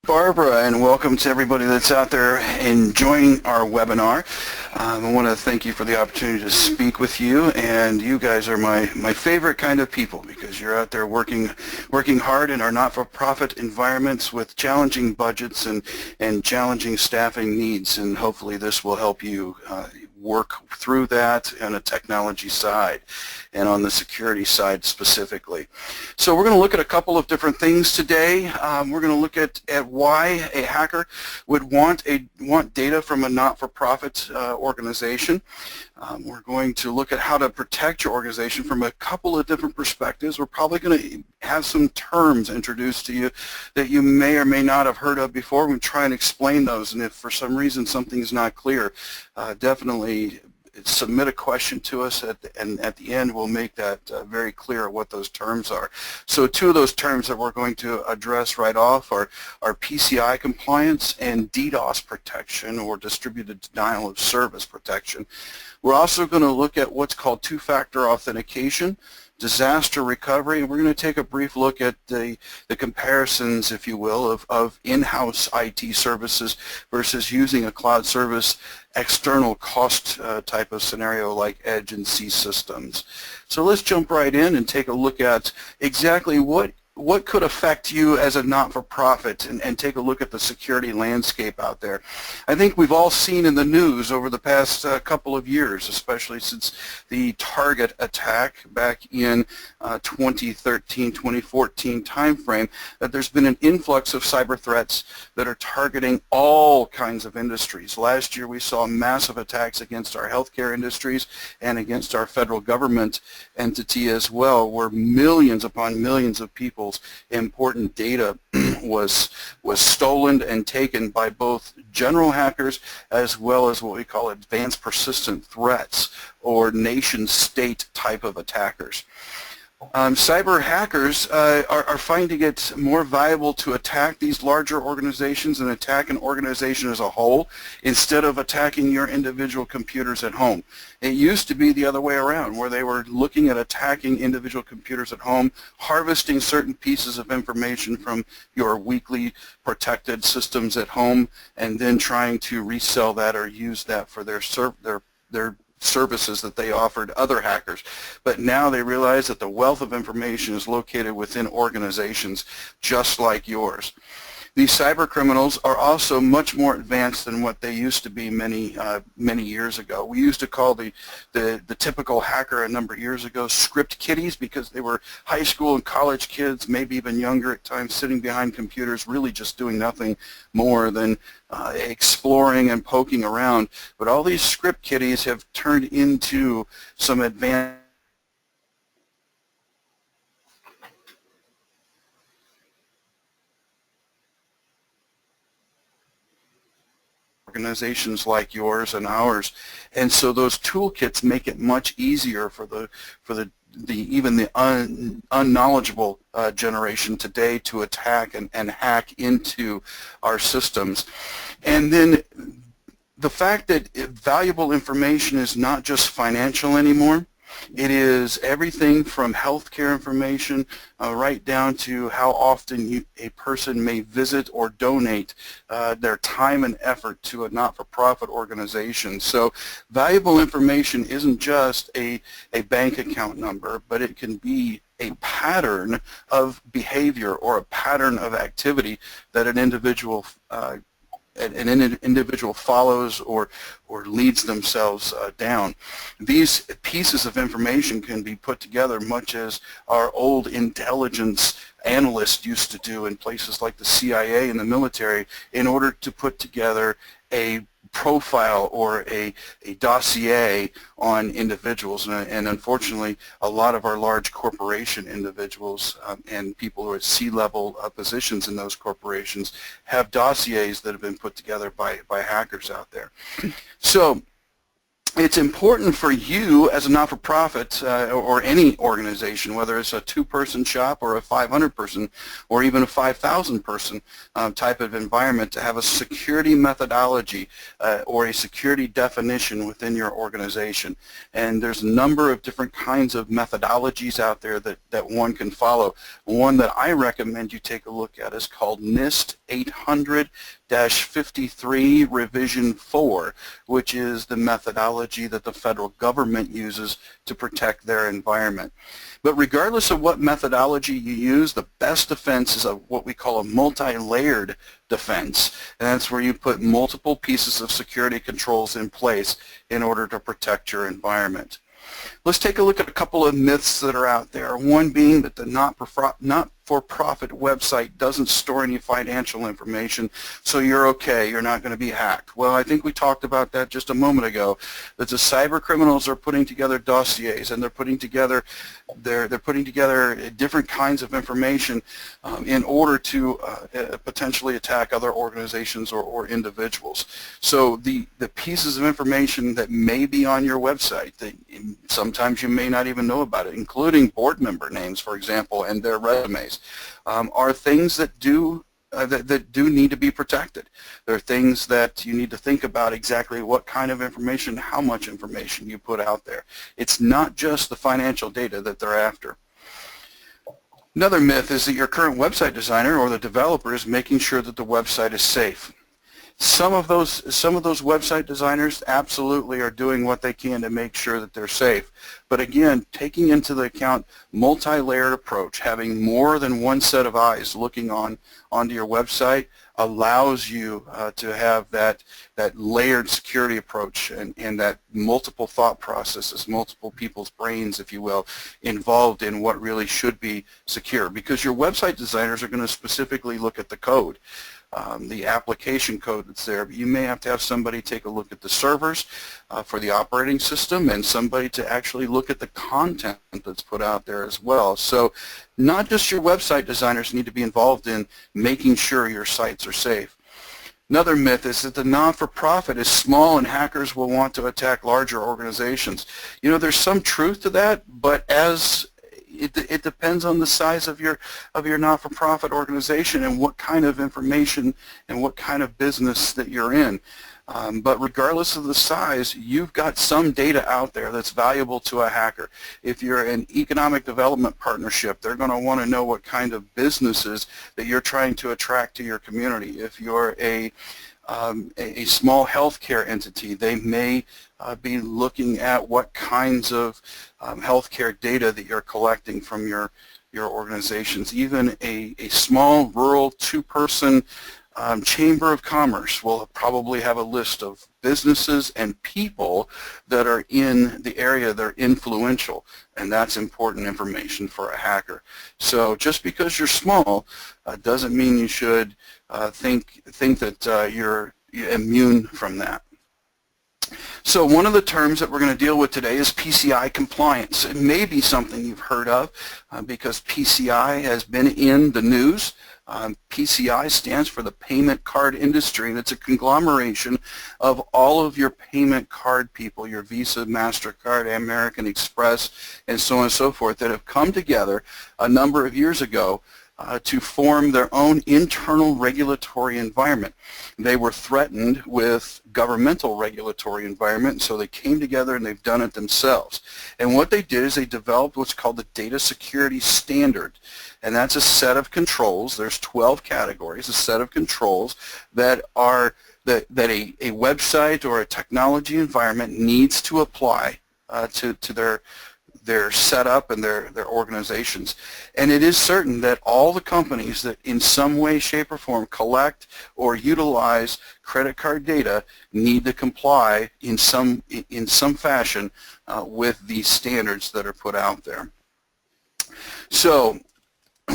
Barbara, and welcome to everybody that's out there enjoying our webinar. I want to thank you for the opportunity to speak with you, and you guys are my favorite kind of people because you're out there working hard in our not-for-profit environments with challenging budgets and challenging staffing needs, and hopefully this will help you work through that on a technology side and on the security side specifically. So we're going to look at a couple of different things today. We're going to look at why a hacker would want data from a not-for-profit organization. We're going to look at how to protect your organization from a couple of different perspectives. We're probably going to have some terms introduced to you that you may or may not have heard of before. We're going to try and explain those, and if for some reason something's not clear, definitely submit a question to us, and at the end we'll make that very clear what those terms are. So two of those terms that we're going to address right off are PCI Compliance and DDoS protection, or distributed denial of service protection. We're also going to look at what's called two-factor authentication, disaster recovery, and we're going to take a brief look at the comparisons, if you will, of in-house IT services versus using a cloud service external cost type of scenario like Edge and C systems. So let's jump right in and take a look at exactly what could affect you as a not-for-profit, and take a look at the security landscape out there. I think we've all seen in the news over the past couple of years, especially since the Target attack back in 2013, 2014 timeframe, that there's been an influx of cyber threats that are targeting all kinds of industries. Last year we saw massive attacks against our healthcare industries and against our federal government entity as well, where millions upon millions of people's important data was stolen and taken by both general hackers as well as what we call advanced persistent threats, or nation-state type of attackers. Cyber hackers are finding it more viable to attack these larger organizations and attack an organization as a whole instead of attacking your individual computers at home. It used to be the other way around, where they were looking at attacking individual computers at home, harvesting certain pieces of information from your weakly protected systems at home, and then trying to resell that or use that for their services that they offered other hackers. But now they realize that the wealth of information is located within organizations just like yours. These cyber criminals are also much more advanced than what they used to be many years ago. We used to call the typical hacker a number of years ago script kiddies, because they were high school and college kids, maybe even younger at times, sitting behind computers, really just doing nothing more than exploring and poking around. But all these script kiddies have turned into some advanced organizations like yours and ours, and so those toolkits make it much easier for even the unknowledgeable generation today to attack and hack into our systems. And then the fact that valuable information is not just financial anymore. It is everything from healthcare information right down to how often a person may visit or donate their time and effort to a not-for-profit organization. So valuable information isn't just a bank account number, but it can be a pattern of behavior or a pattern of activity that an individual follows or leads themselves down. These pieces of information can be put together much as our old intelligence analysts used to do in places like the CIA and the military, in order to put together a profile or a dossier on individuals. And unfortunately, a lot of our large corporation individuals and people who are at C-level positions in those corporations have dossiers that have been put together by hackers out there. So it's important for you as a not-for-profit or any organization, whether it's a 2-person shop or a 500-person or even a 5,000-person type of environment, to have a security methodology or a security definition within your organization. And there's a number of different kinds of methodologies out there that one can follow. One that I recommend you take a look at is called NIST 800-53 Revision 4, which is the methodology that the federal government uses to protect their environment. But regardless of what methodology you use, the best defense is what we call a multi-layered defense. And that's where you put multiple pieces of security controls in place in order to protect your environment. Let's take a look at a couple of myths that are out there. One being that the not-for-profit website doesn't store any financial information, so you're okay, you're not going to be hacked. Well, I think we talked about that just a moment ago, that the cyber criminals are putting together dossiers, and they're putting together different kinds of information in order to potentially attack other organizations or individuals. So the pieces of information that may be on your website, that sometimes you may not even know about it, including board member names, for example, and their resumes, are things that do need to be protected. There are things that you need to think about exactly what kind of information, how much information you put out there. It's not just the financial data that they're after. Another myth is that your current website designer or the developer is making sure that the website is safe. Some of those website designers absolutely are doing what they can to make sure that they're safe. But again, taking into the account multi-layered approach, having more than one set of eyes looking onto your website allows you to have that layered security approach and that multiple thought processes, multiple people's brains, if you will, involved in what really should be secure. Because your website designers are going to specifically look at the code. The application code that's there, but you may have to have somebody take a look at the servers for the operating system, and somebody to actually look at the content that's put out there as well. So not just your website designers need to be involved in making sure your sites are safe. Another myth is that the non-for-profit is small and hackers will want to attack larger organizations. You know, there's some truth to that, but it depends on the size of your not-for-profit organization and what kind of information and what kind of business that you're in. But regardless of the size, you've got some data out there that's valuable to a hacker. If you're an economic development partnership, they're going to want to know what kind of businesses that you're trying to attract to your community. If you're a small healthcare entity, they may be looking at what kinds of healthcare data that you're collecting from your organizations. Even a small rural 2-person Chamber of Commerce will probably have a list of businesses and people that are in the area that are influential, and that's important information for a hacker. So just because you're small doesn't mean you should think that you're immune from that. So one of the terms that we're going to deal with today is PCI Compliance. It may be something you've heard of because PCI has been in the news. PCI stands for the payment card industry, and it's a conglomeration of all of your payment card people, your Visa, MasterCard, American Express, and so on and so forth, that have come together a number of years ago to form their own internal regulatory environment. They were threatened with governmental regulatory environment, so they came together and they've done it themselves. And what they did is they developed what's called the Data Security Standard, and that's a set of controls. There's 12 categories, a set of controls that are that a website or a technology environment needs to apply to their setup and their organizations. And it is certain that all the companies that in some way, shape, or form collect or utilize credit card data need to comply in some fashion with these standards that are put out there. So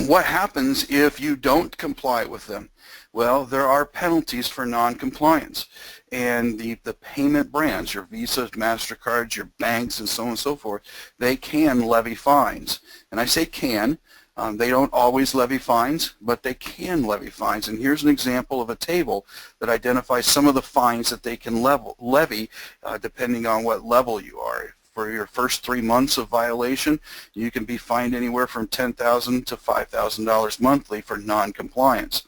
what happens if you don't comply with them? Well, there are penalties for non-compliance. And the payment brands, your Visas, MasterCards, your banks, and so on and so forth, they can levy fines. And I say can They don't always levy fines, but they can levy fines. And here's an example of a table that identifies some of the fines that they can levy depending on what level you are. For your first 3 months of violation, you can be fined anywhere from $10,000 to $5,000 monthly for non-compliance.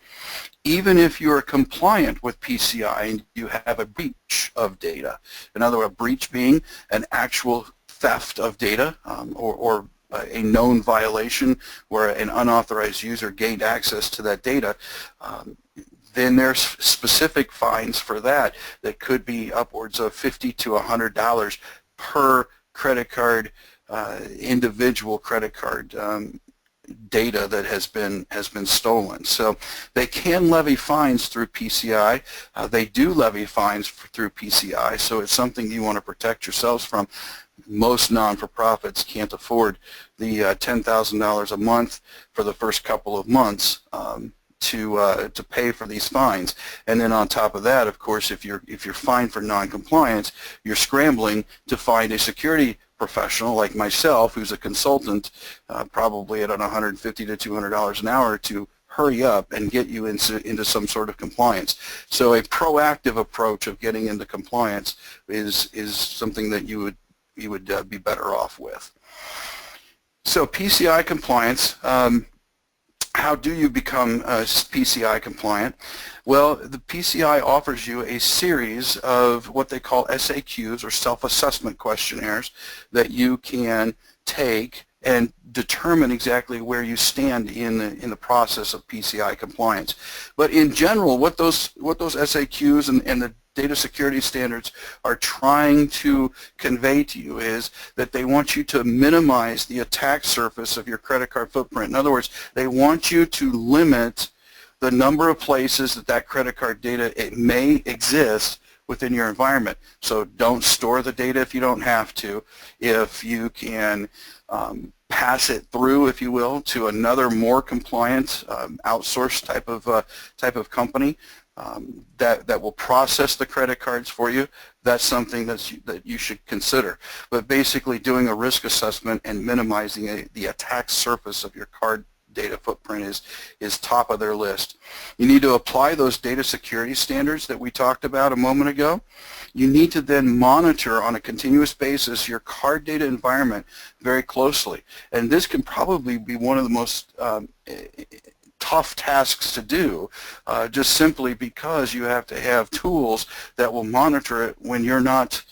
Even if you are compliant with PCI and you have a breach of data, in other words, a breach being an actual theft of data or a known violation where an unauthorized user gained access to that data, then there's specific fines for that that could be upwards of $50 to $100 per credit card, individual credit card data that has been stolen. So they can levy fines through PCI. They do levy fines through PCI, so it's something you want to protect yourselves from. Most non-for-profits can't afford the $10,000 a month for the first couple of months to pay for these fines. And then on top of that, of course, if you're fined for non-compliance, you're scrambling to find a security professional like myself, who's a consultant, probably at $150 to $200 an hour, to hurry up and get you into some sort of compliance. So a proactive approach of getting into compliance is something that you would be better off with. So PCI compliance. How do you become PCI compliant? Well, the PCI offers you a series of what they call SAQs, or self-assessment questionnaires, that you can take and determine exactly where you stand in the process of PCI compliance. But in general, what those SAQs and the data security standards are trying to convey to you is that they want you to minimize the attack surface of your credit card footprint. In other words, they want you to limit the number of places that credit card data may exist within your environment. So don't store the data if you don't have to. If you can pass it through, if you will, to another more compliant outsource type of company that will process the credit cards for you, that's something that you should consider. But basically doing a risk assessment and minimizing the attack surface of your card data footprint is top of their list. You need to apply those data security standards that we talked about a moment ago. You need to then monitor on a continuous basis your card data environment very closely. And this can probably be one of the most tough tasks to do, just simply because you have to have tools that will monitor it when you're not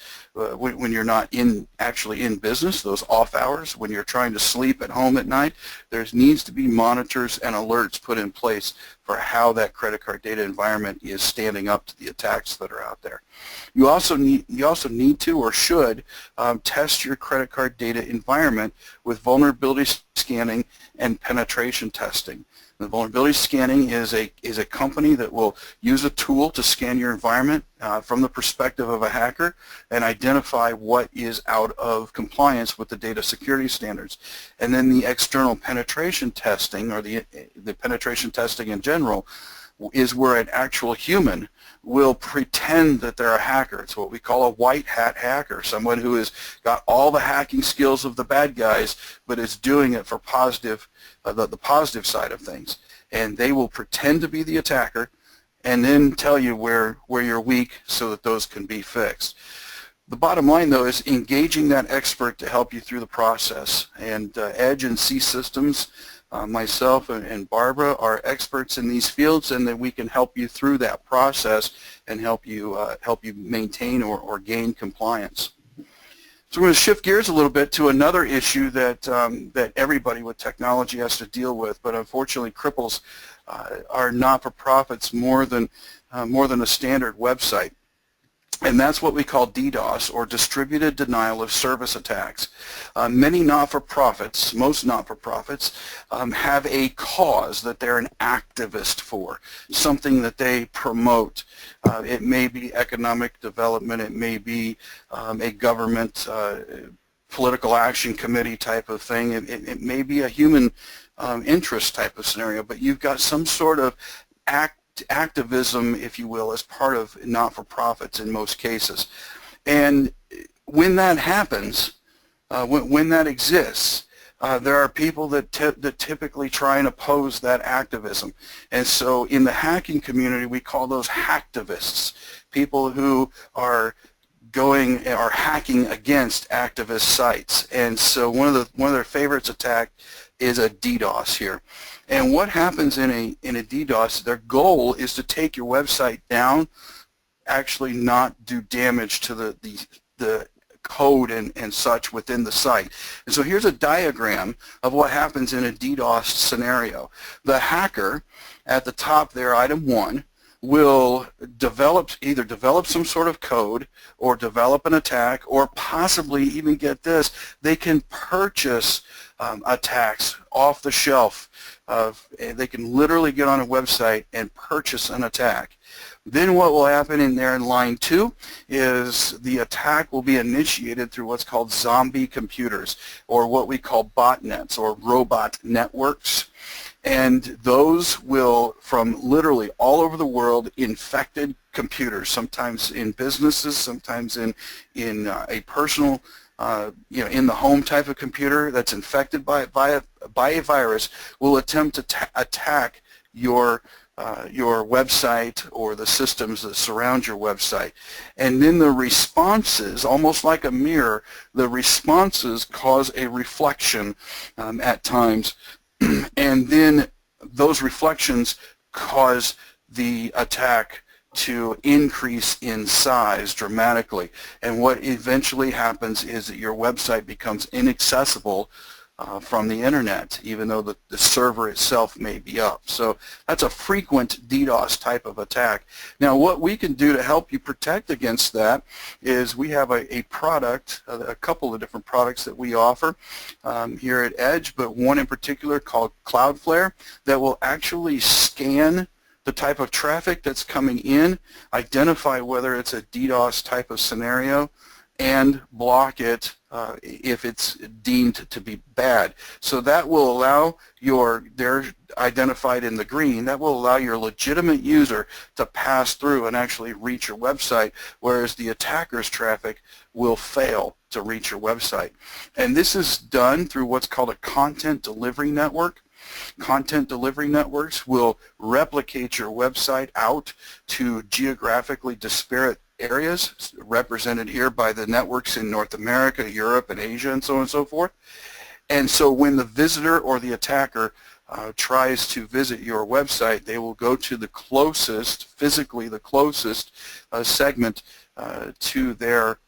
actually in business, those off hours, when you're trying to sleep at home at night. There needs to be monitors and alerts put in place for how that credit card data environment is standing up to the attacks that are out there. You also need to, or should, test your credit card data environment with vulnerability scanning and penetration testing. The vulnerability scanning is a company that will use a tool to scan your environment from the perspective of a hacker and identify what is out of compliance with the data security standards. And then the external penetration testing, or the penetration testing in general, is where an actual human will pretend that they're a hacker. It's what we call a white hat hacker, someone who has got all the hacking skills of the bad guys but is doing it for the positive side of things. And they will pretend to be the attacker and then tell you where you're weak so that those can be fixed. The bottom line, though, is engaging that expert to help you through the process. And Edge and C Systems, myself and Barbara are experts in these fields, and that we can help you through that process and help you maintain or gain compliance. So we're going to shift gears a little bit to another issue that everybody with technology has to deal with, but unfortunately cripples our not-for-profits more than a standard website. And that's what we call DDoS, or distributed denial of service attacks. Many not-for-profits, most not-for-profits, have a cause that they're an activist for, something that they promote. It may be economic development, it may be a government political action committee type of thing, it may be a human interest type of scenario, but you've got some sort of activism, if you will, as part of not-for-profits in most cases. And when that happens, when that exists, there are people that typically try and oppose that activism. And so in the hacking community, we call those hacktivists, people who are hacking against activist sites. And so one of their favorites attack is a DDoS here. And what happens in a DDoS, their goal is to take your website down, actually not do damage to the code and such within the site. And so here's a diagram of what happens in a DDoS scenario. The hacker at the top there, item 1, will either develop some sort of code or develop an attack, or possibly even, get this, they can purchase attacks off the shelf. They can literally get on a website and purchase an attack. Then what will happen in there in line 2 is the attack will be initiated through what's called zombie computers, or what we call botnets or robot networks. And those will, from literally all over the world, infected computers, sometimes in businesses, sometimes in a personal, in the home type of computer that's infected by a virus, will attempt to attack your website or the systems that surround your website. And then the responses, almost like a mirror, the responses cause a reflection at times, and then those reflections cause the attack to increase in size dramatically. And what eventually happens is that your website becomes inaccessible from the internet, even though the server itself may be up. So that's a frequent DDoS type of attack. Now, what we can do to help you protect against that is we have a product, a couple of different products that we offer here at Edge, but one in particular called Cloudflare that will actually scan the type of traffic that's coming in, identify whether it's a DDoS type of scenario, and block it if it's deemed to be bad. So that will allow they're identified in the green, that will allow your legitimate user to pass through and actually reach your website, whereas the attacker's traffic will fail to reach your website. And this is done through what's called a content delivery network. Content delivery networks will replicate your website out to geographically disparate areas, represented here by the networks in North America, Europe, and Asia, and so on and so forth. And so when the visitor or the attacker tries to visit your website, they will go to the closest, physically the closest segment to their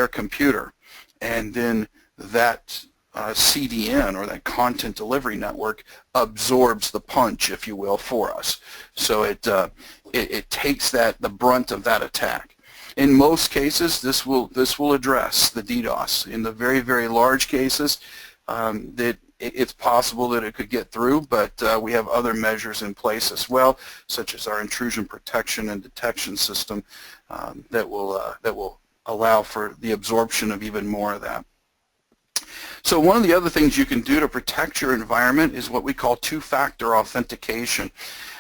computer. And then that CDN, or that content delivery network, absorbs the punch, if you will, for us. So it takes the brunt of that attack. In most cases, this will address the DDoS. In the very, very large cases, it's possible that it could get through, but we have other measures in place as well, such as our intrusion protection and detection system that will allow for the absorption of even more of that. So one of the other things you can do to protect your environment is what we call two-factor authentication.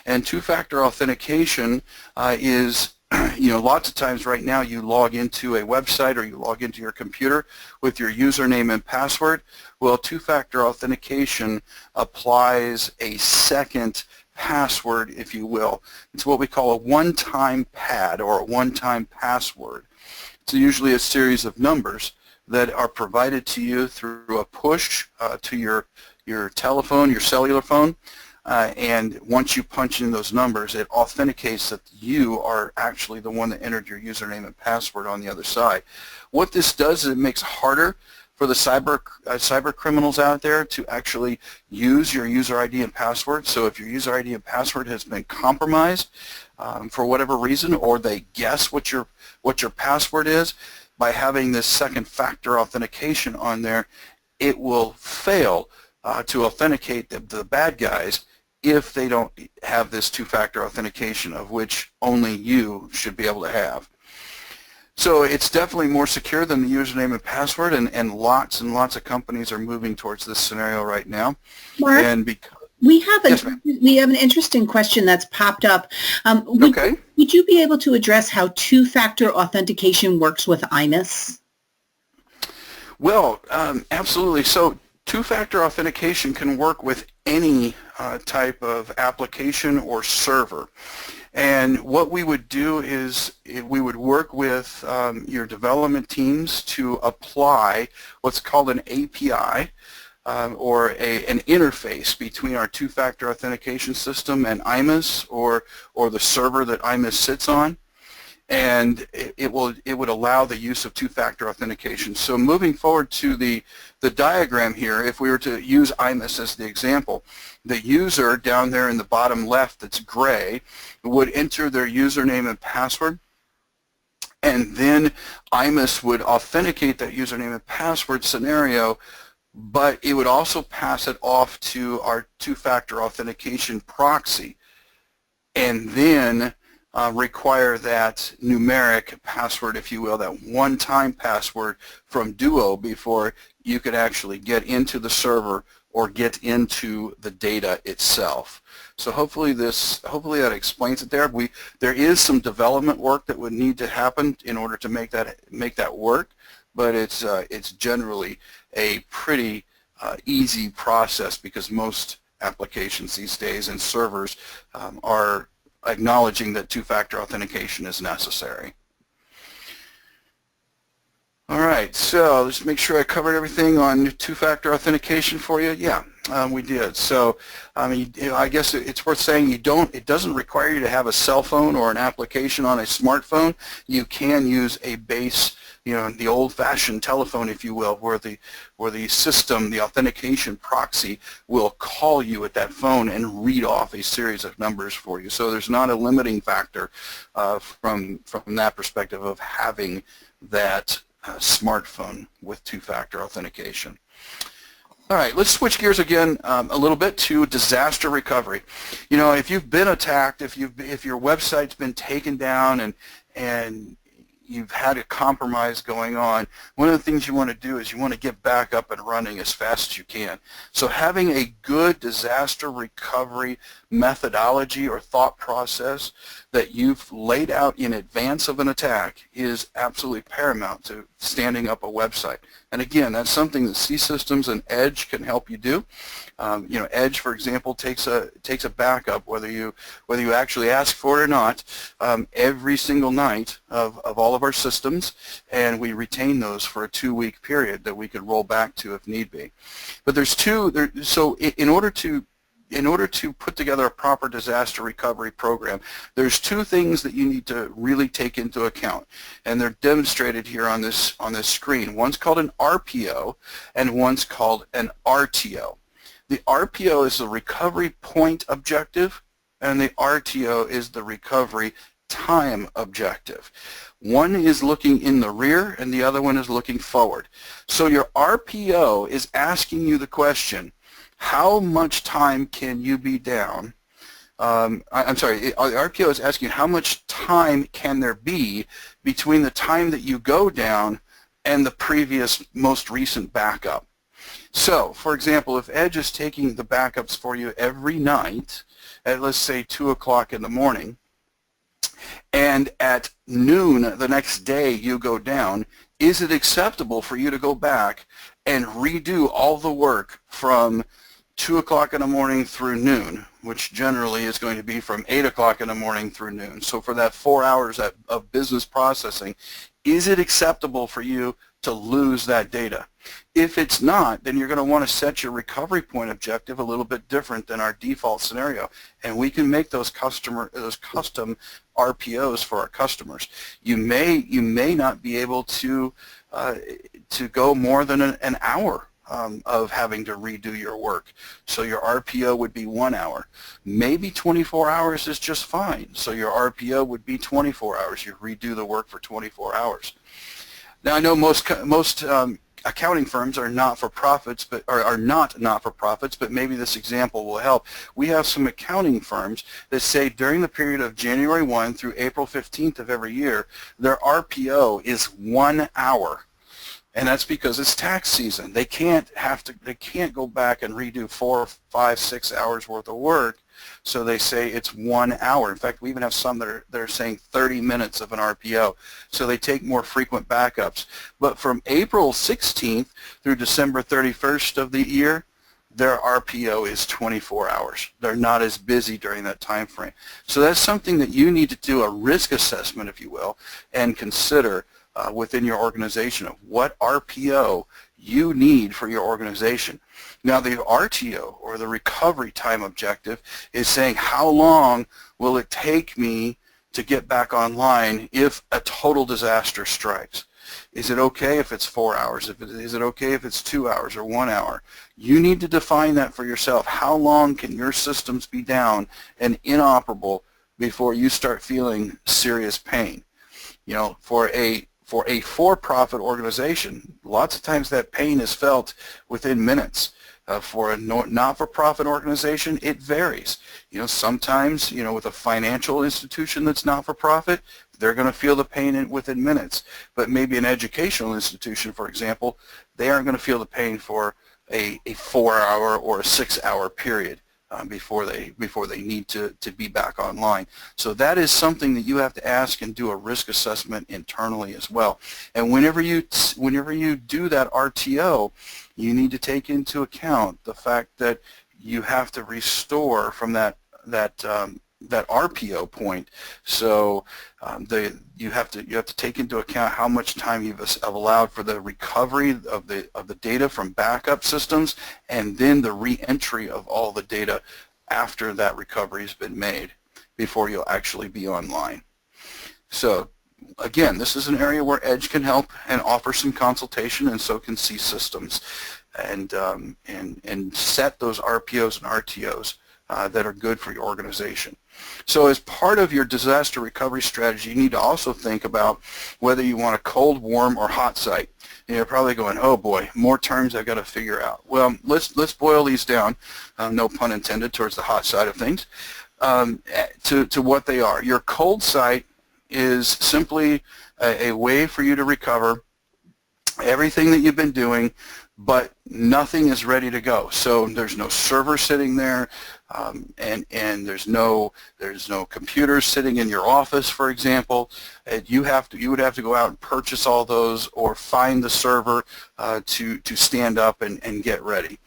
And two-factor authentication is, lots of times right now you log into a website or you log into your computer with your username and password. Well, two-factor authentication applies a second password, if you will. It's what we call a one-time pad or a one-time password. It's usually a series of numbers that are provided to you through a push to your telephone, your cellular phone, and once you punch in those numbers, it authenticates that you are actually the one that entered your username and password on the other side. What this does is it makes it harder for the cyber criminals out there to actually use your user ID and password. So if your user ID and password has been compromised for whatever reason, or they guess what your password is, by having this second factor authentication on there, it will fail to authenticate the bad guys if they don't have this two-factor authentication, of which only you should be able to have. So it's definitely more secure than the username and password, and lots of companies are moving towards this scenario right now. Mark, and we have yes, an interesting question that's popped up. Okay. Would you be able to address how two-factor authentication works with INIS? Well, absolutely. So Two-factor authentication can work with any type of application or server. And what we would do is we would work with your development teams to apply what's called an API or an interface between our two-factor authentication system and IMAS or the server that IMAS sits on. And it would allow the use of two-factor authentication. So moving forward to the diagram here, if we were to use IMAS as the example, the user down there in the bottom left that's gray would enter their username and password, and then IMAS would authenticate that username and password scenario, but it would also pass it off to our two-factor authentication proxy, and then require that numeric password, if you will, that one-time password from Duo before you could actually get into the server or get into the data itself. So hopefully that explains it there. There is some development work that would need to happen in order to make that work, but it's generally a pretty easy process because most applications these days and servers are acknowledging that two-factor authentication is necessary. All right, so let's make sure I covered everything on two-factor authentication for you. Yeah, we did. So I guess it's worth saying it doesn't require you to have a cell phone or an application on a smartphone. You can use a base, the old-fashioned telephone, if you will, where the system, the authentication proxy, will call you at that phone and read off a series of numbers for you. So there's not a limiting factor from that perspective of having that smartphone with two-factor authentication. All right, let's switch gears again a little bit to disaster recovery. If you've been attacked, if your website's been taken down and you've had a compromise going on, one of the things you want to do is you want to get back up and running as fast as you can. So having a good disaster recovery methodology or thought process that you've laid out in advance of an attack is absolutely paramount to standing up a website. And again, that's something that C-Systems and Edge can help you do. Edge, for example, takes a backup, whether you actually ask for it or not, every single night of all of our systems, and we retain those for a 2-week period that we could roll back to if need be. But so in order to put together a proper disaster recovery program, there's 2 things that you need to really take into account, and they're demonstrated here on this screen. One's called an RPO, and one's called an RTO. The RPO is the recovery point objective, and the RTO is the recovery time objective. One is looking in the rear, and the other one is looking forward. So your RPO is asking you the question, how much time can you be down? I'm sorry, the RPO is asking how much time can there be between the time that you go down and the previous most recent backup. So, for example, if Edge is taking the backups for you every night at, let's say, 2 o'clock in the morning, and at noon the next day you go down, is it acceptable for you to go back and redo all the work from 2 o'clock in the morning through noon, which generally is going to be from 8 o'clock in the morning through noon? So for that 4 hours of business processing, is it acceptable for you to lose that data? If it's not, then you're going to want to set your recovery point objective a little bit different than our default scenario, and we can make those custom RPOs for our customers. You may not be able to go more than an hour of having to redo your work. So your RPO would be 1 hour. Maybe 24 hours is just fine. So your RPO would be 24 hours. You redo the work for 24 hours. Now I know most accounting firms are not-for-profits, but are not-for-profits, but maybe this example will help. We have some accounting firms that say during the period of January 1 through April 15th of every year, their RPO is 1 hour. And that's because it's tax season. They can't go back and redo 4, 5, 6 hours worth of work. So they say it's 1 hour. In fact, we even have some that are saying 30 minutes of an RPO. So they take more frequent backups. But from April 16th through December 31st of the year, their RPO is 24 hours. They're not as busy during that time frame. So that's something that you need to do a risk assessment, if you will, and consider within your organization of what RPO you need for your organization. Now the RTO, or the recovery time objective, is saying how long will it take me to get back online if a total disaster strikes. Is it okay if it's 4 hours? Is it okay if it's 2 hours or 1 hour? You need to define that for yourself. How long can your systems be down and inoperable before you start feeling serious pain? You know, for a for-profit organization, lots of times that pain is felt within minutes. For a not-for-profit organization, it varies. You know, sometimes, you know, with a financial institution that's not-for-profit, they're going to feel the pain within minutes. But maybe an educational institution, for example, they aren't going to feel the pain for a 4-hour or a 6-hour period before they need to be back online. So that is something that you have to ask and do a risk assessment internally as well. And whenever you do that RTO, you need to take into account the fact that you have to restore from that RPO point. So you have to take into account how much time you've allowed for the recovery of the data from backup systems, and then the re-entry of all the data after that recovery has been made before you'll actually be online. So again, this is an area where Edge can help and offer some consultation, and so can C-Systems, and set those RPOs and RTOs that are good for your organization. So as part of your disaster recovery strategy, you need to also think about whether you want a cold, warm, or hot site. And you're probably going, oh boy, more terms I've got to figure out. Well, let's boil these down, no pun intended, towards the hot side of things, to what they are. Your cold site is simply a way for you to recover everything that you've been doing, but nothing is ready to go. So there's no server sitting there, and there's no computers sitting in your office, for example. You would have to go out and purchase all those, or find the server to stand up and get ready.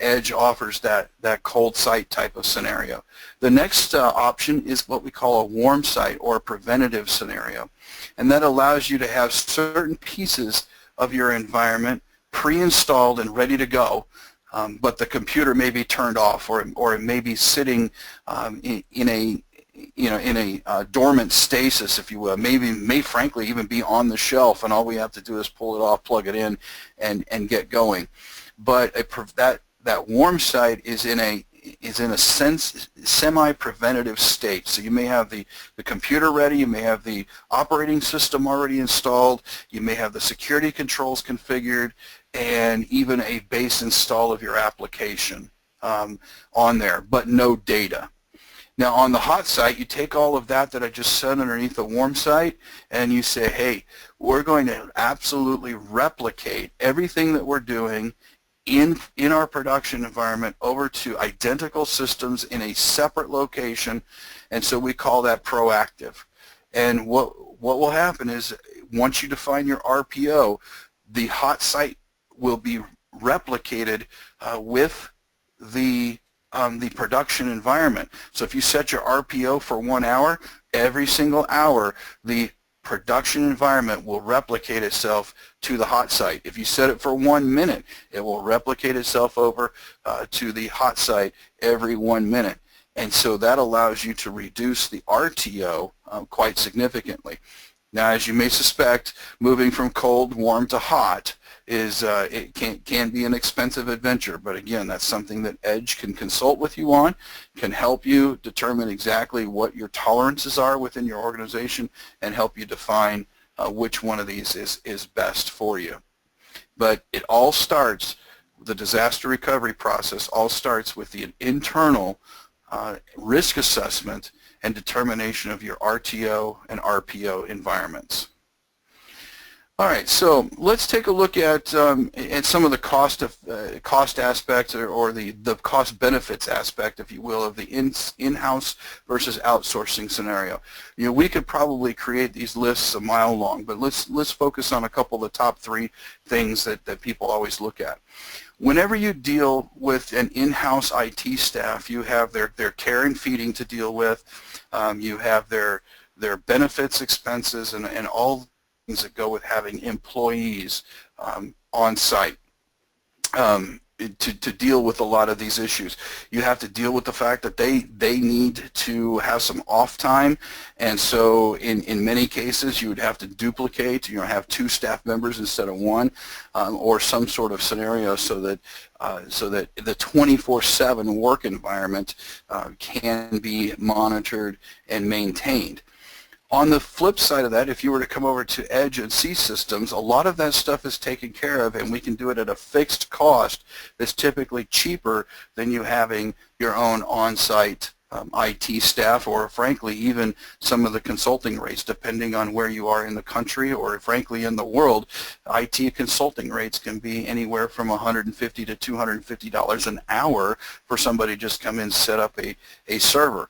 Edge offers that cold site type of scenario. The next option is what we call a warm site, or a preventative scenario, and that allows you to have certain pieces of your environment pre-installed and ready to go, but the computer may be turned off, or it may be sitting in a dormant stasis, if you will. May frankly even be on the shelf, and all we have to do is pull it off, plug it in, and get going. But that warm site is in a semi-preventative state. So you may have the computer ready, you may have the operating system already installed, you may have the security controls configured, and even a base install of your application on there, but no data. Now on the hot site, you take all of that I just said underneath the warm site, and you say, hey, we're going to absolutely replicate everything that we're doing in our production environment over to identical systems in a separate location, and so we call that proactive. And what will happen is, once you define your RPO, the hot site will be replicated with the production environment. So if you set your RPO for 1 hour, every single hour the production environment will replicate itself to the hot site. If you set it for 1 minute, it will replicate itself over to the hot site every 1 minute. And so that allows you to reduce the RTO quite significantly. Now, as you may suspect, moving from cold, warm to hot it can be an expensive adventure, but again, that's something that Edge can consult with you on, can help you determine exactly what your tolerances are within your organization, and help you define which one of these is best for you. But it all starts, the disaster recovery process all starts with the internal risk assessment and determination of your RTO and RPO environments. All right, so let's take a look at some of the cost aspects or the cost benefits aspect, if you will, of the in-house versus outsourcing scenario. You know, we could probably create these lists a mile long, but let's focus on a couple of the top three things that people always look at. Whenever you deal with an in-house IT staff, you have their care and feeding to deal with, you have their benefits expenses and all that go with having employees on site to deal with a lot of these issues. You have to deal with the fact that they need to have some off time, and so in many cases you would have to duplicate, have two staff members instead of one, or some sort of scenario so that the 24/7 work environment can be monitored and maintained. On the flip side of that, if you were to come over to Edge and C systems, a lot of that stuff is taken care of, and we can do it at a fixed cost that's typically cheaper than you having your own on-site IT staff, or frankly even some of the consulting rates, depending on where you are in the country or frankly in the world. IT consulting rates can be anywhere from $150 to $250 an hour for somebody to just come in and set up a server.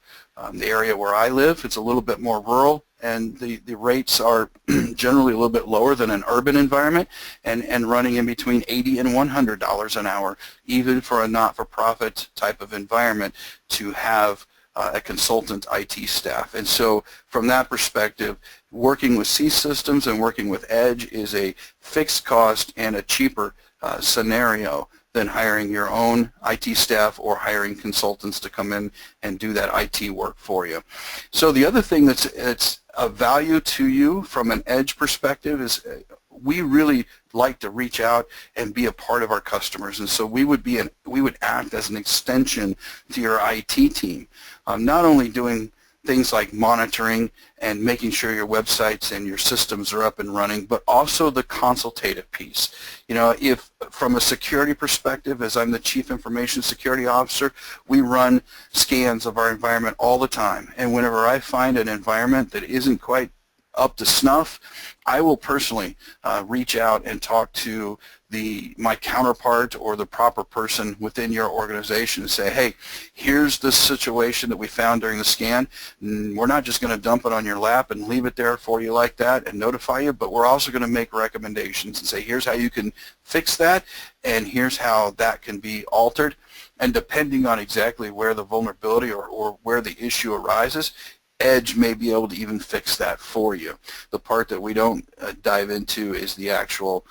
The area where I live, it's a little bit more rural, and the rates are generally a little bit lower than an urban environment, and running in between $80 and $100 an hour, even for a not-for-profit type of environment, to have a consultant IT staff. And so from that perspective, working with C systems and working with Edge is a fixed cost and a cheaper scenario than hiring your own IT staff or hiring consultants to come in and do that IT work for you. So the other thing that's of value to you from an Edge perspective is we really like to reach out and be a part of our customers, and so we would act as an extension to your IT team, not only doing things like monitoring and making sure your websites and your systems are up and running, but also the consultative piece. If from a security perspective, as I'm the Chief Information Security Officer, we run scans of our environment all the time, and whenever I find an environment that isn't quite up to snuff, I will personally reach out and talk to my counterpart or the proper person within your organization and say, hey, here's the situation that we found during the scan. We're not just going to dump it on your lap and leave it there for you like that and notify you, but we're also going to make recommendations and say, here's how you can fix that, and here's how that can be altered. And depending on exactly where the vulnerability or where the issue arises, Edge may be able to even fix that for you. The part that we don't dive into is the actual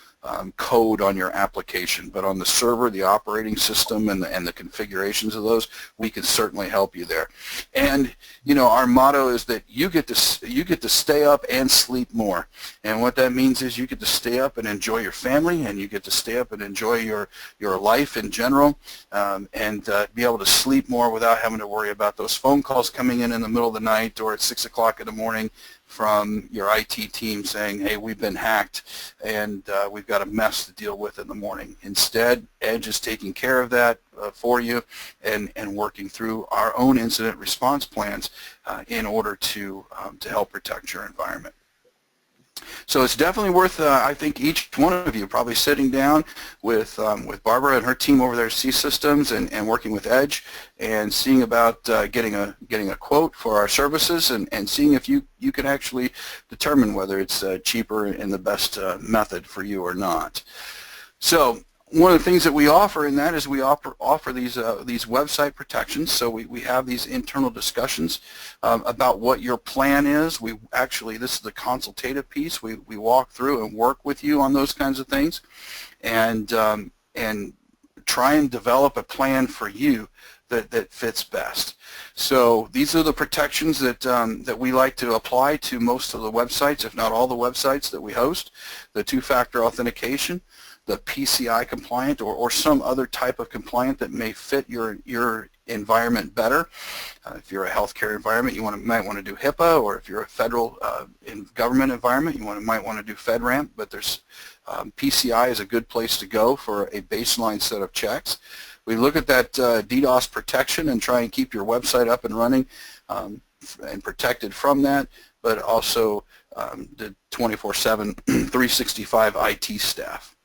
code on your application, but on the server, the operating system, and the configurations of those, we can certainly help you there. And our motto is that you get to stay up and sleep more, and what that means is you get to stay up and enjoy your family, and you get to stay up and enjoy your life in general, and be able to sleep more without having to worry about those phone calls coming in the middle of the night or at 6 o'clock in the morning from your IT team saying, hey, we've been hacked and we've got a mess to deal with in the morning. Instead, Edge is taking care of that for you and working through our own incident response plans in order to help protect your environment. So it's definitely worth, I think, each one of you probably sitting down with Barbara and her team over there at C Systems and working with Edge and seeing about getting a quote for our services and seeing if you can actually determine whether it's cheaper and the best method for you or not. So one of the things that we offer in that is we offer these website protections. So we have these internal discussions about what your plan is. This is the consultative piece. We walk through and work with you on those kinds of things, and try and develop a plan for you that fits best. So these are the protections that we like to apply to most of the websites, if not all the websites that we host. The two-factor authentication, the PCI compliant, or some other type of compliant that may fit your environment better. If you're a healthcare environment, you might want to do HIPAA, or if you're a federal government environment, you might want to do FedRAMP. But there's PCI is a good place to go for a baseline set of checks. We look at that DDoS protection and try and keep your website up and running and protected from that, but also the 24/7, 365 IT staff.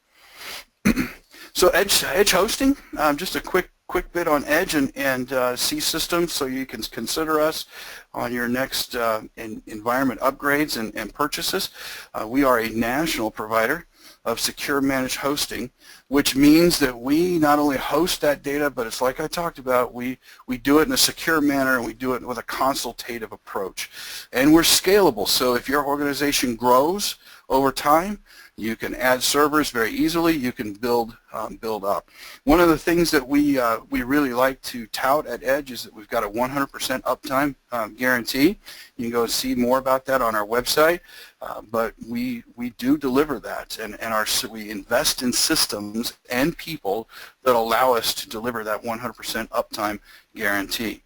So edge hosting, just a quick bit on Edge and C systems, so you can consider us on your next environment upgrades and purchases. We are a national provider of secure managed hosting, which means that we not only host that data, but it's like I talked about, we do it in a secure manner, and we do it with a consultative approach. And we're scalable, so if your organization grows over time, you can add servers very easily. You can build up. One of the things that we really like to tout at Edge is that we've got a 100% uptime guarantee. You can go see more about that on our website, but we do deliver that, and we invest in systems and people that allow us to deliver that 100% uptime guarantee.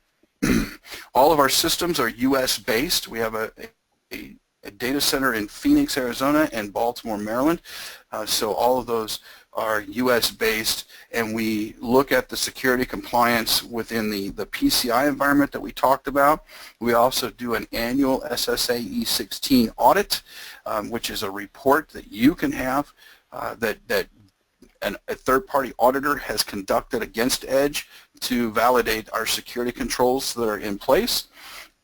All of our systems are U.S. based. We have a data center in Phoenix, Arizona, and Baltimore, Maryland. So all of those are U.S. based, and we look at the security compliance within the PCI environment that we talked about. We also do an annual SSA E16 audit, which is a report that you can have that a third-party auditor has conducted against Edge to validate our security controls that are in place.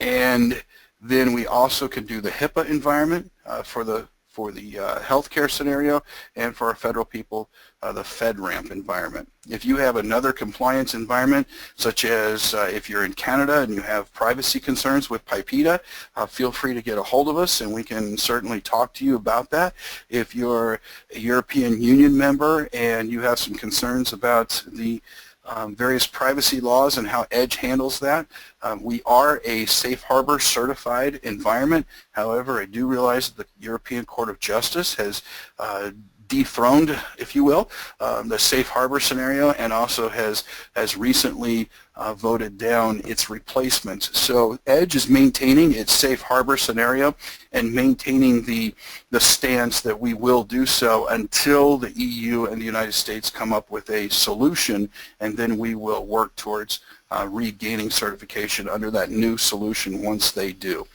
And then we also can do the HIPAA environment for the healthcare scenario, and for our federal people, the FedRAMP environment. If you have another compliance environment, such as if you're in Canada and you have privacy concerns with PIPEDA, feel free to get a hold of us, and we can certainly talk to you about that. If you're a European Union member and you have some concerns about the various privacy laws and how Edge handles that. We are a safe harbor certified environment. However, I do realize that the European Court of Justice has dethroned, if you will, the safe harbor scenario, and also has recently voted down its replacement. So Edge is maintaining its safe harbor scenario and maintaining the stance that we will do so until the EU and the United States come up with a solution, and then we will work towards regaining certification under that new solution once they do.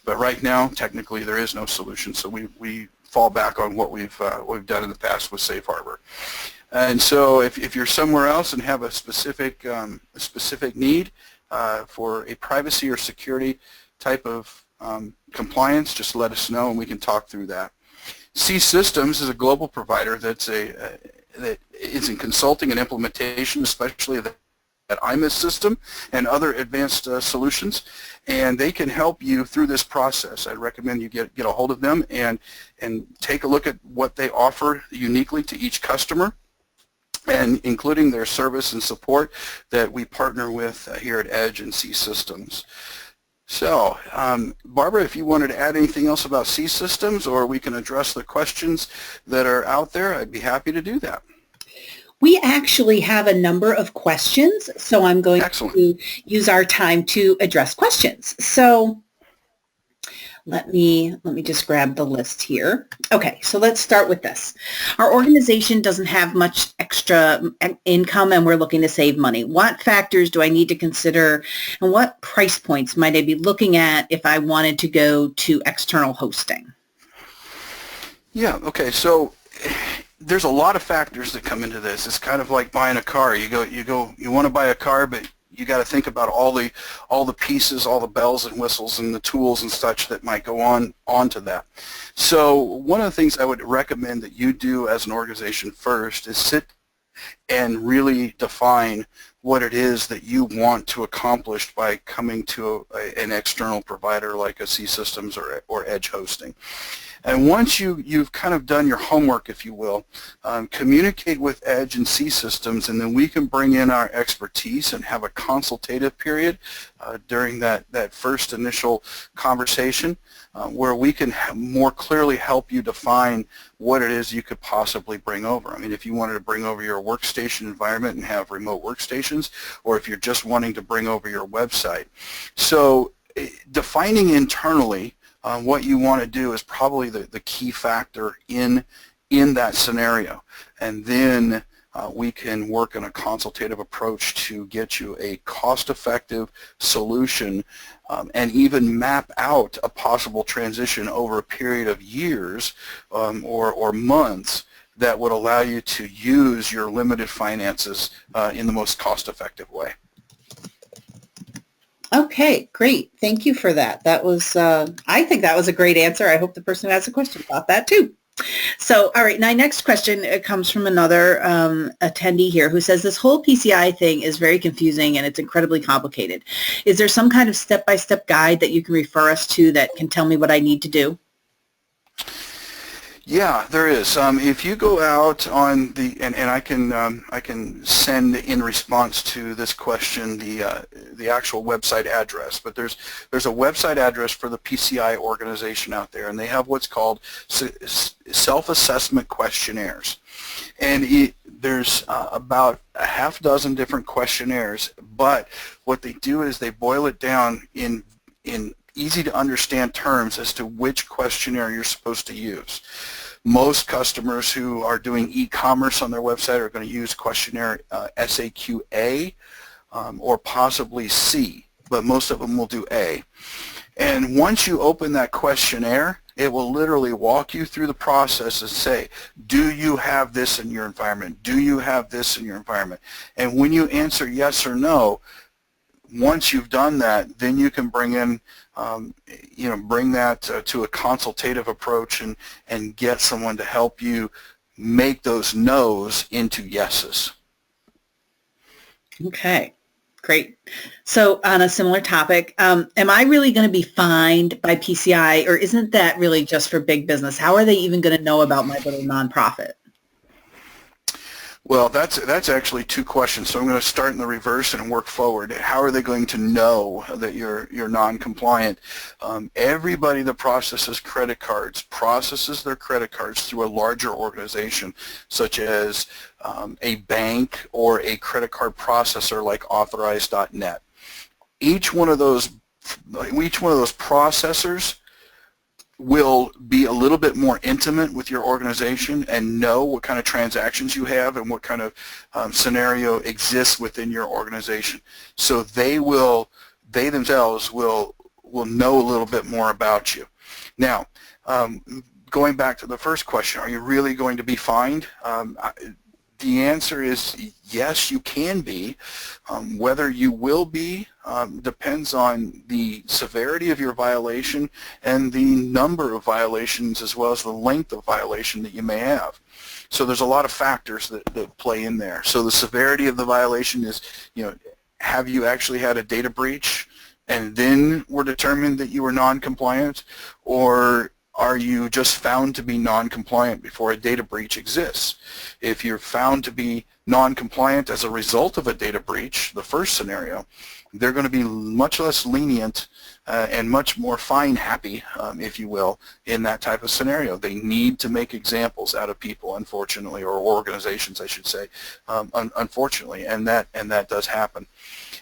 But right now, technically, there is no solution, so we fall back on what we've done in the past with safe harbor. And so if you're somewhere else and have a specific need for a privacy or security type of compliance, just let us know and we can talk through that. C Systems is a global provider that is in consulting and implementation, especially that IMIS system and other advanced solutions, and they can help you through this process. I'd recommend you get a hold of them and take a look at what they offer uniquely to each customer, and including their service and support that we partner with here at Edge and C Systems. So, Barbara, if you wanted to add anything else about C Systems, or we can address the questions that are out there, I'd be happy to do that. We actually have a number of questions, so I'm going to use our time to address questions. So let me just grab the list here. Okay, so let's start with this. Our organization doesn't have much extra income and we're looking to save money. What factors do I need to consider, and what price points might I be looking at if I wanted to go to external hosting? Yeah, okay, so there's a lot of factors that come into this. It's kind of like buying a car. You want to buy a car, but you got to think about all the pieces, all the bells and whistles and the tools and such that might go onto that. So one of the things I would recommend that you do as an organization first is sit and really define what it is that you want to accomplish by coming to an external provider like a C Systems or Edge hosting. And once you've kind of done your homework, if you will, communicate with Edge and C Systems, and then we can bring in our expertise and have a consultative period during that first initial conversation where we can more clearly help you define what it is you could possibly bring over. I mean, if you wanted to bring over your workstation environment and have remote workstations, or if you're just wanting to bring over your website. So defining internally what you want to do is probably the key factor in that scenario. And then we can work in a consultative approach to get you a cost-effective solution and even map out a possible transition over a period of years or months that would allow you to use your limited finances in the most cost-effective way. Okay, great. Thank you for that. That was, I think that was a great answer. I hope the person who asked the question thought that too. So, all right, my next question comes from another attendee here who says this whole PCI thing is very confusing and it's incredibly complicated. Is there some kind of step-by-step guide that you can refer us to that can tell me what I need to do? Yeah, there is. If you go out on the and I can send in response to this question the actual website address, but there's a website address for the PCI organization out there, and they have what's called self-assessment questionnaires, and there's about a half dozen different questionnaires. But what they do is they boil it down in easy to understand terms as to which questionnaire you're supposed to use. Most customers who are doing e-commerce on their website are going to use questionnaire SAQ-A or possibly C, but most of them will do A. And once you open that questionnaire, it will literally walk you through the process and say, do you have this in your environment? Do you have this in your environment? And when you answer yes or no, once you've done that, then you can bring in, bring that to a consultative approach and get someone to help you make those no's into yeses. Okay, great. So on a similar topic, am I really going to be fined by PCI, or isn't that really just for big business? How are they even going to know about my little nonprofit? Well, that's actually two questions. So I'm going to start in the reverse and work forward. How are they going to know that you're non-compliant? Everybody that processes credit cards processes their credit cards through a larger organization, such as a bank or a credit card processor like Authorize.net. Each one of those processors will be a little bit more intimate with your organization and know what kind of transactions you have and what kind of scenario exists within your organization. So they themselves will know a little bit more about you. Now, going back to the first question, are you really going to be fined? The answer is yes, you can be. Whether you will be depends on the severity of your violation and the number of violations as well as the length of violation that you may have. So there's a lot of factors that play in there. So the severity of the violation is, have you actually had a data breach and then were determined that you were non-compliant, or are you just found to be non-compliant before a data breach exists? If you're found to be non-compliant as a result of a data breach, the first scenario, they're going to be much less lenient and much more fine-happy, if you will, in that type of scenario. They need to make examples out of people, unfortunately, or organizations, I should say, unfortunately, and that does happen.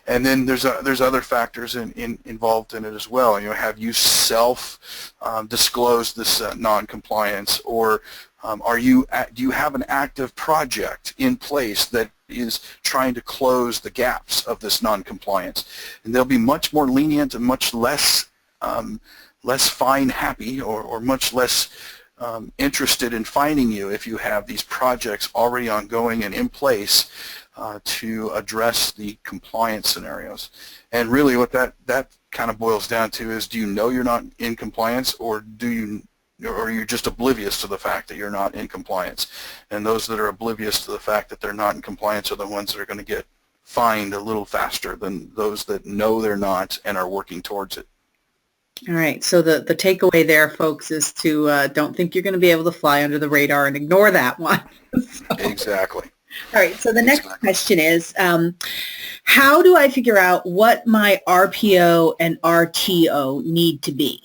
And then there's other factors involved in it as well. Have you self-disclosed this non-compliance, or do you have an active project in place that is trying to close the gaps of this non-compliance? And they'll be much more lenient and much less fine-happy or much less interested in fining you if you have these projects already ongoing and in place to address the compliance scenarios. And really what that kind of boils down to is, do you know you're not in compliance, or are you just oblivious to the fact that you're not in compliance? And those that are oblivious to the fact that they're not in compliance are the ones that are going to get fined a little faster than those that know they're not and are working towards it. All right, so the takeaway there, folks, is to don't think you're going to be able to fly under the radar and ignore that one. So. Exactly. All right, so the next question is, how do I figure out what my RPO and RTO need to be?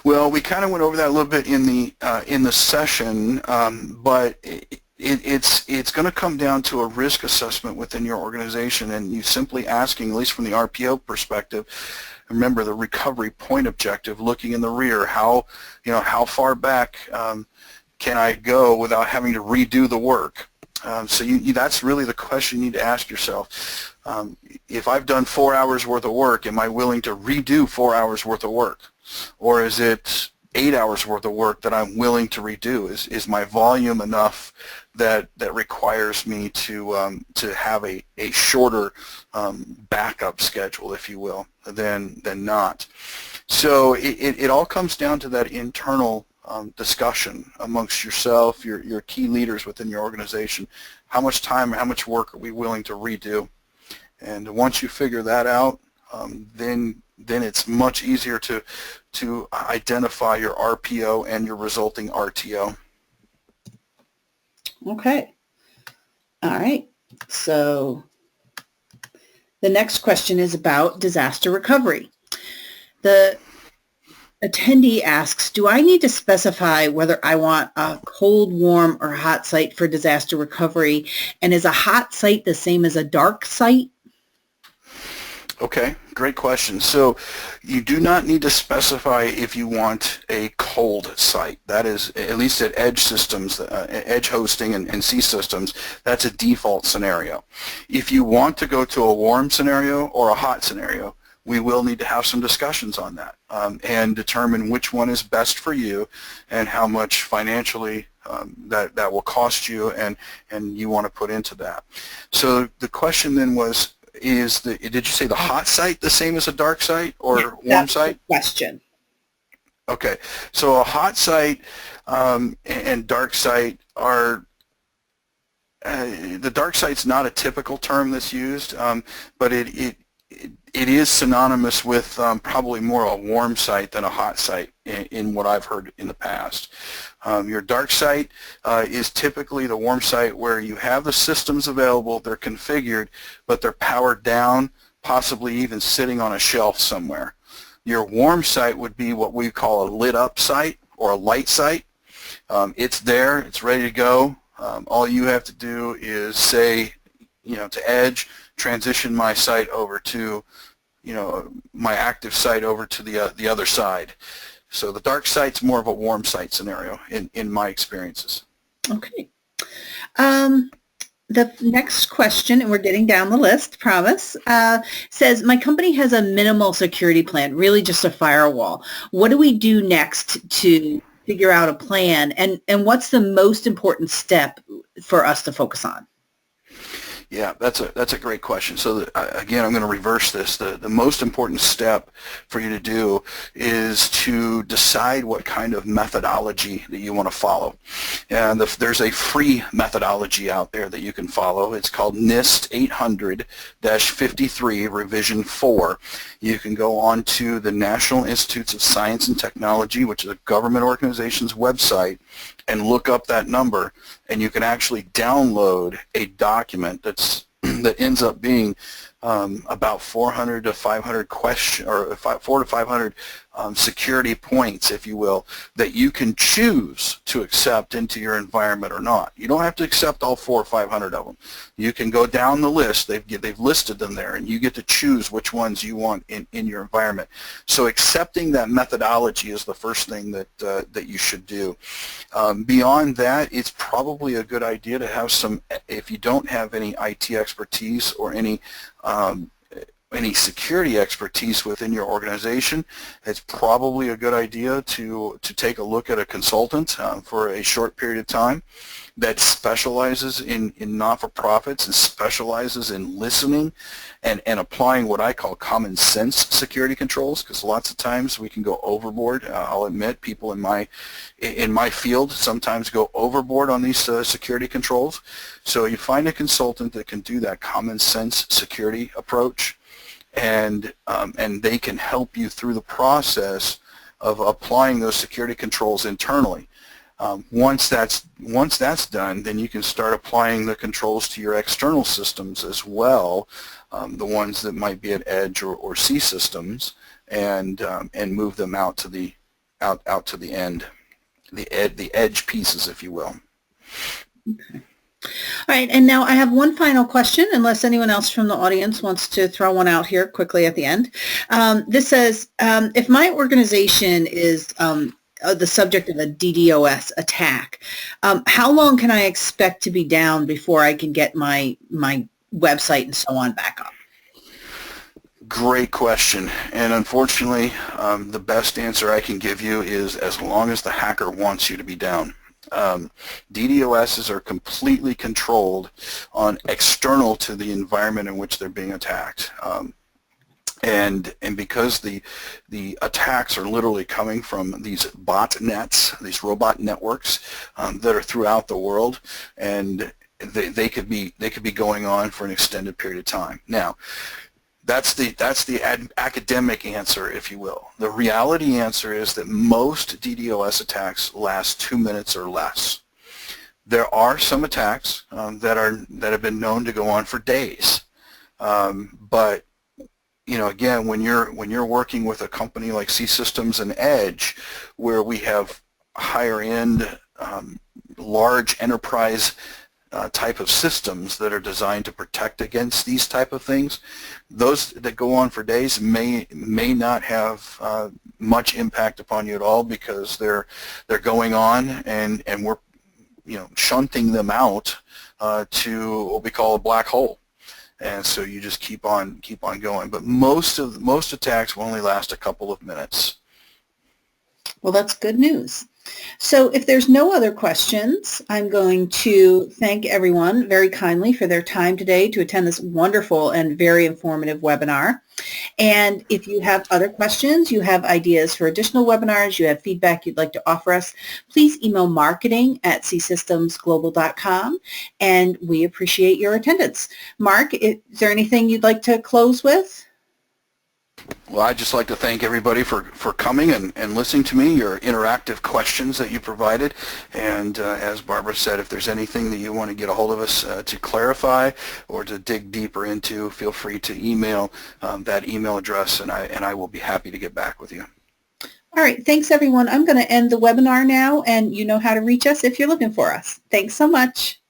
Well, we kind of went over that a little bit in the session, but it's going to come down to a risk assessment within your organization, and you simply asking, at least from the RPO perspective, remember the recovery point objective, looking in the rear, how far back can I go without having to redo the work? So that's really the question you need to ask yourself. If I've done 4 hours worth of work, am I willing to redo 4 hours worth of work? Or is it 8 hours worth of work that I'm willing to redo? Is my volume enough that requires me to have a shorter backup schedule, if you will, than not? So it all comes down to that internal discussion amongst yourself, your key leaders within your organization. How much time, how much work are we willing to redo? And once you figure that out, then it's much easier to identify your RPO and your resulting RTO. Okay. All right. So the next question is about disaster recovery. The attendee asks, do I need to specify whether I want a cold, warm, or hot site for disaster recovery? And is a hot site the same as a dark site? Okay, great question. So you do not need to specify if you want a cold site. That is, at least at edge systems, edge hosting and C systems, that's a default scenario. If you want to go to a warm scenario or a hot scenario, we will need to have some discussions on that and determine which one is best for you and how much financially that will cost you and you want to put into that. So the question then was, did you say the hot site the same as a dark site or warm site? Question. Okay, so a hot site and dark site are, the dark site's not a typical term that's used, but it is synonymous with probably more a warm site than a hot site in what I've heard in the past. Your dark site is typically the warm site where you have the systems available, they're configured, but they're powered down, possibly even sitting on a shelf somewhere. Your warm site would be what we call a lit up site or a light site. It's there, it's ready to go. All you have to do is say, to Edge, transition my site over to, my active site over to the other side. So the dark site's more of a warm site scenario in my experiences. Okay. The next question, and we're getting down the list, promise, says, my company has a minimal security plan, really just a firewall. What do we do next to figure out a plan, and what's the most important step for us to focus on? Yeah, that's a great question. So again, I'm going to reverse this. The most important step for you to do is to decide what kind of methodology that you want to follow. And there's a free methodology out there that you can follow. It's called NIST 800-53 Revision 4. You can go on to the National Institutes of Science and Technology, which is a government organization's website, and look up that number, and you can actually download a document that ends up being about 400 to 500 400 to 500 security points, if you will, that you can choose to accept into your environment or not. You don't have to accept all 400 or 500 of them. You can go down the list. They've listed them there, and you get to choose which ones you want in your environment. So accepting that methodology is the first thing that you should do. Beyond that, it's probably a good idea to have some, if you don't have any IT expertise or any security expertise within your organization, it's probably a good idea to take a look at a consultant for a short period of time that specializes in not-for-profits and specializes in listening and applying what I call common sense security controls, because lots of times we can go overboard. I'll admit, people in my field sometimes go overboard on these security controls. So you find a consultant that can do that common sense security approach, and they can help you through the process of applying those security controls internally. Once that's done, then you can start applying the controls to your external systems as well, the ones that might be at edge or C systems, and move them out to the end, the edge pieces, if you will. Okay. All right, and now I have one final question, unless anyone else from the audience wants to throw one out here quickly at the end. This says, if my organization is the subject of a DDoS attack, how long can I expect to be down before I can get my website and so on back up? Great question. And unfortunately, the best answer I can give you is as long as the hacker wants you to be down. DDoSs are completely controlled on external to the environment in which they're being attacked. And because the attacks are literally coming from these botnets, these robot networks that are throughout the world, and they could be going on for an extended period of time. Now, that's the academic answer, if you will. The reality answer is that most DDoS attacks last 2 minutes or less. There are some attacks that have been known to go on for days, but you know, again, when you're working with a company like C-Systems and Edge, where we have higher end, large enterprise type of systems that are designed to protect against these type of things, those that go on for days may not have much impact upon you at all, because they're going on and we're, you know, shunting them out to what we call a black hole. And so you just keep on going. But most attacks will only last a couple of minutes. Well, that's good news. So if there's no other questions, I'm going to thank everyone very kindly for their time today to attend this wonderful and very informative webinar. And if you have other questions, you have ideas for additional webinars, you have feedback you'd like to offer us, please email marketing@csystemsglobal.com, and we appreciate your attendance. Mark, is there anything you'd like to close with? Well, I'd just like to thank everybody for coming and listening to me, your interactive questions that you provided. And as Barbara said, if there's anything that you want to get a hold of us to clarify or to dig deeper into, feel free to email that email address, and I will be happy to get back with you. All right. Thanks, everyone. I'm going to end the webinar now, and you know how to reach us if you're looking for us. Thanks so much.